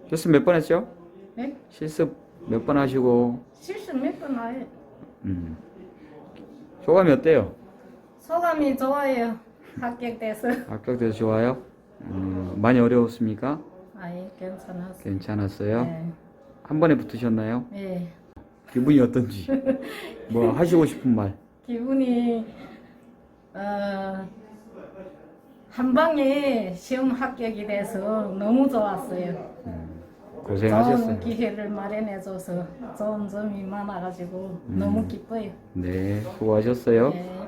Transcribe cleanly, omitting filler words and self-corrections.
실습 몇 번 했죠? 네? 실습 몇 번 하시고 실습 몇 번 아예. 소감이 어때요? 소감이 좋아요. 합격돼서. 합격돼서 좋아요? 많이 어려웠습니까? 아예 괜찮았어요. 괜찮았어요? 네. 한 번에 붙으셨나요? 네. 기분이 어떤지 뭐 하시고 싶은 말. 기분이 한 방에 시험 합격이 돼서 너무 좋았어요. 좋은 고생하셨어요. 기회를 마련해줘서 좋은 점이 많아가지고 너무 기뻐요. 네, 수고하셨어요. 네.